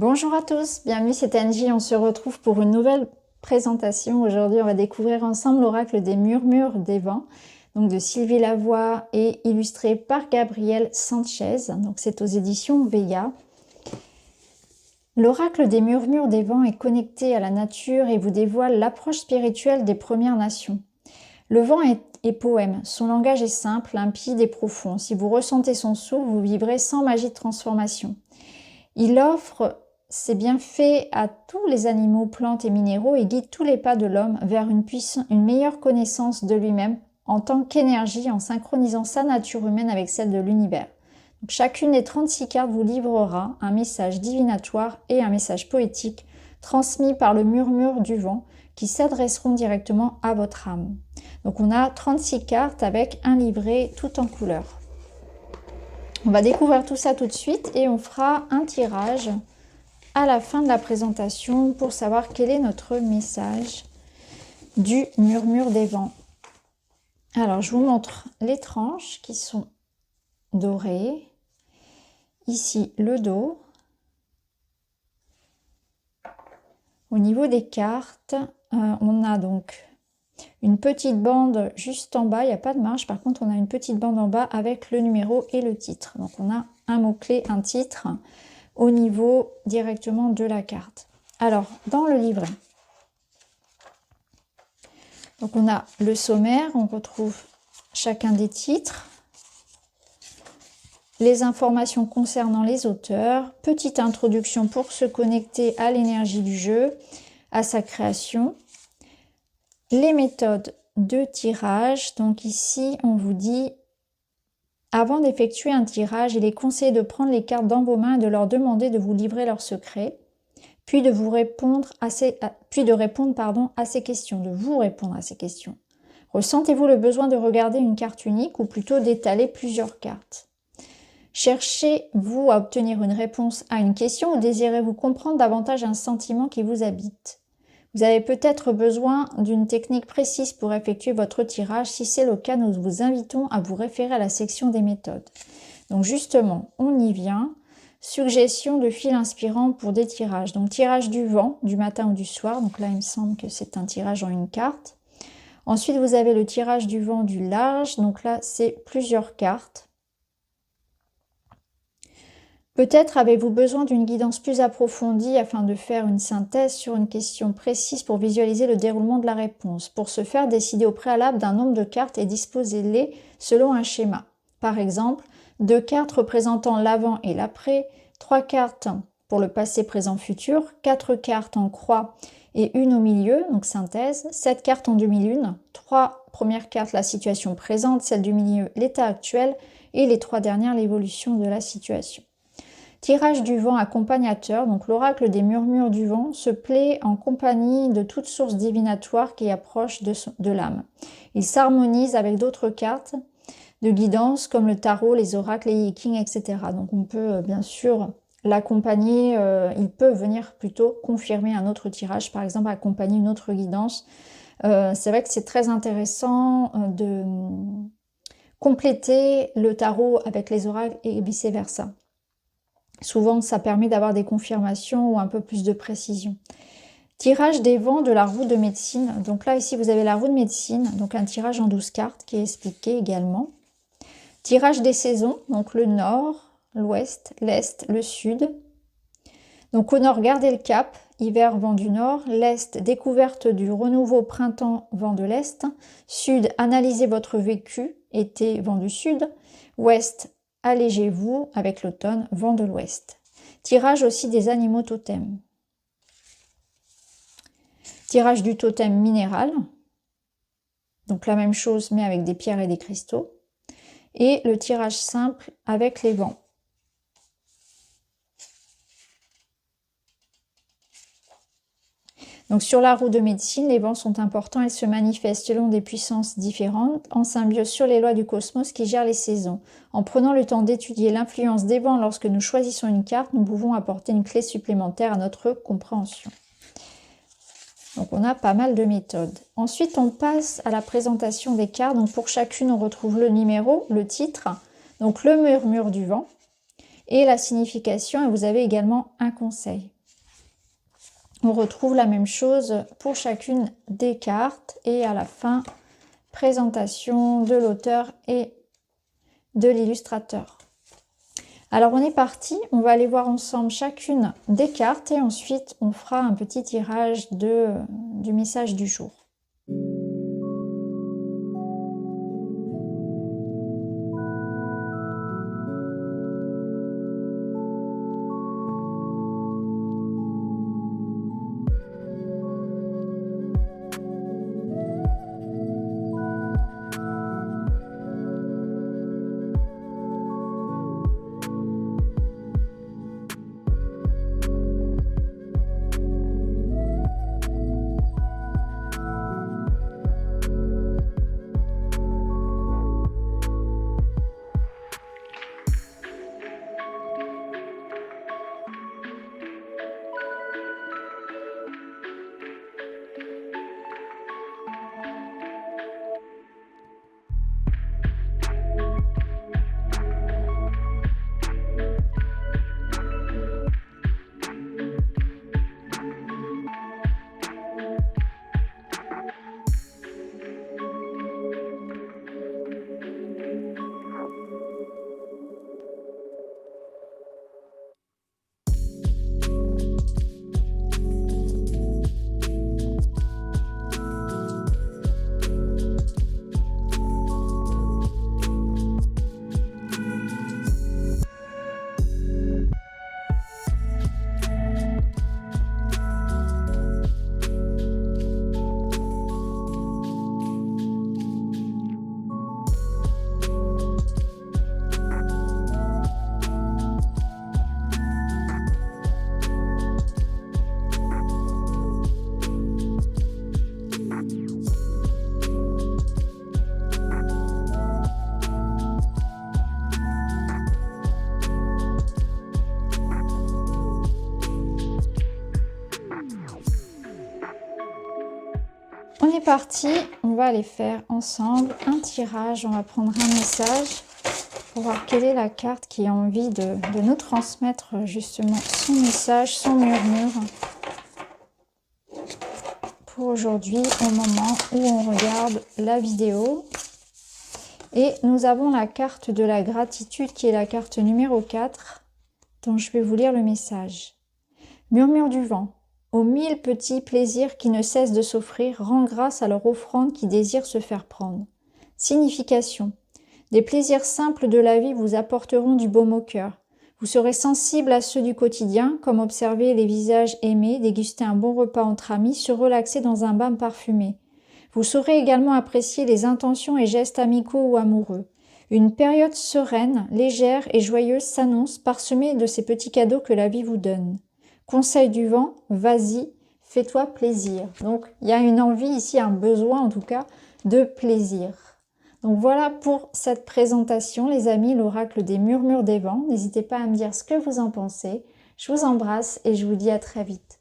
Bonjour à tous, bienvenue, c'est Angie, on se retrouve pour une nouvelle présentation. Aujourd'hui, on va découvrir ensemble l'oracle des murmures des vents, donc de Sylvie Lavoie et illustré par Gabriel Sanchez. Donc c'est aux éditions Veilla. L'oracle des murmures des vents est connecté à la nature et vous dévoile l'approche spirituelle des Premières Nations. Le vent est poème, son langage est simple, limpide et profond. Si vous ressentez son souffle, vous vivrez sans magie de transformation. Il offre ses bienfaits à tous les animaux, plantes et minéraux et guide tous les pas de l'homme vers une meilleure connaissance de lui-même en tant qu'énergie en synchronisant sa nature humaine avec celle de l'univers. Chacune des 36 cartes vous livrera un message divinatoire et un message poétique transmis par le murmure du vent qui s'adresseront directement à votre âme. Donc on a 36 cartes avec un livret tout en couleur. On va découvrir tout ça tout de suite et on fera un tirage à la fin de la présentation pour savoir quel est notre message du murmure des vents. Alors, je vous montre les tranches qui sont dorées. Ici, le dos. Au niveau des cartes, on a donc une petite bande juste en bas, il n'y a pas de marge, par contre on a une petite bande en bas avec le numéro et le titre. Donc on a un mot-clé, un titre au niveau directement de la carte. Alors, dans le livret, donc on a le sommaire, on retrouve chacun des titres, les informations concernant les auteurs, petite introduction pour se connecter à l'énergie du jeu, à sa création, les méthodes de tirage. Donc ici, on vous dit, avant d'effectuer un tirage, il est conseillé de prendre les cartes dans vos mains et de leur demander de vous livrer leurs secrets, puis de vous répondre à ces questions. Ressentez-vous le besoin de regarder une carte unique ou plutôt d'étaler plusieurs cartes? Cherchez-vous à obtenir une réponse à une question ou désirez-vous comprendre davantage un sentiment qui vous habite? Vous avez peut-être besoin d'une technique précise pour effectuer votre tirage. Si c'est le cas, nous vous invitons à vous référer à la section des méthodes. Donc justement, on y vient. Suggestion de fil inspirant pour des tirages. Donc tirage du vent, du matin ou du soir. Donc là, il me semble que c'est un tirage en une carte. Ensuite, vous avez le tirage du vent du large. Donc là, c'est plusieurs cartes. Peut-être avez-vous besoin d'une guidance plus approfondie afin de faire une synthèse sur une question précise pour visualiser le déroulement de la réponse. Pour ce faire, décidez au préalable d'un nombre de cartes et disposez-les selon un schéma. Par exemple, 2 cartes représentant l'avant et l'après, 3 cartes pour le passé, présent, futur, 4 cartes en croix et une au milieu, donc synthèse, 7 cartes en demi-lune, 3 premières cartes la situation présente, celle du milieu l'état actuel et les 3 dernières l'évolution de la situation. Tirage du vent accompagnateur, donc l'oracle des murmures du vent se plaît en compagnie de toute source divinatoire qui approche de l'âme. Il s'harmonise avec d'autres cartes de guidance comme le tarot, les oracles, les yikings, etc. Donc on peut bien sûr l'accompagner, il peut venir plutôt confirmer un autre tirage, par exemple accompagner une autre guidance. C'est vrai que c'est très intéressant de compléter le tarot avec les oracles et vice-versa. Souvent, ça permet d'avoir des confirmations ou un peu plus de précision. Tirage des vents de la roue de médecine. Donc là, ici, vous avez la roue de médecine, donc un tirage en 12 cartes qui est expliqué également. Tirage des saisons, donc le nord, l'ouest, l'est, le sud. Donc au nord, gardez le cap, hiver, vent du nord. L'est, découverte du renouveau, printemps, vent de l'est. Sud, analysez votre vécu, été, vent du sud. Ouest, allégez-vous avec l'automne, vent de l'ouest. Tirage aussi des animaux totems. Tirage du totem minéral. Donc la même chose mais avec des pierres et des cristaux. Et le tirage simple avec les vents. Donc sur la roue de médecine, les vents sont importants, ils se manifestent selon des puissances différentes, en symbiose sur les lois du cosmos qui gèrent les saisons. En prenant le temps d'étudier l'influence des vents lorsque nous choisissons une carte, nous pouvons apporter une clé supplémentaire à notre compréhension. Donc on a pas mal de méthodes. Ensuite, on passe à la présentation des cartes. Donc pour chacune, on retrouve le numéro, le titre, donc le murmure du vent, et la signification, et vous avez également un conseil. On retrouve la même chose pour chacune des cartes et à la fin, présentation de l'auteur et de l'illustrateur. Alors on est parti, on va aller voir ensemble chacune des cartes et ensuite on fera un petit tirage du message du jour. On est parti, on va aller faire ensemble un tirage, on va prendre un message pour voir quelle est la carte qui a envie de nous transmettre justement son message, son murmure pour aujourd'hui au moment où on regarde la vidéo. Et nous avons la carte de la gratitude qui est la carte numéro 4 dont je vais vous lire le message. Murmure du vent. Aux 1000 petits plaisirs qui ne cessent de s'offrir, rends grâce à leur offrande qui désire se faire prendre. Signification. Des plaisirs simples de la vie vous apporteront du baume au cœur. Vous serez sensible à ceux du quotidien, comme observer les visages aimés, déguster un bon repas entre amis, se relaxer dans un bain parfumé. Vous saurez également apprécier les intentions et gestes amicaux ou amoureux. Une période sereine, légère et joyeuse s'annonce, parsemée de ces petits cadeaux que la vie vous donne. Conseil du vent, vas-y, fais-toi plaisir. Donc, il y a une envie ici, un besoin en tout cas, de plaisir. Donc voilà pour cette présentation, les amis, l'oracle des murmures des vents. N'hésitez pas à me dire ce que vous en pensez. Je vous embrasse et je vous dis à très vite.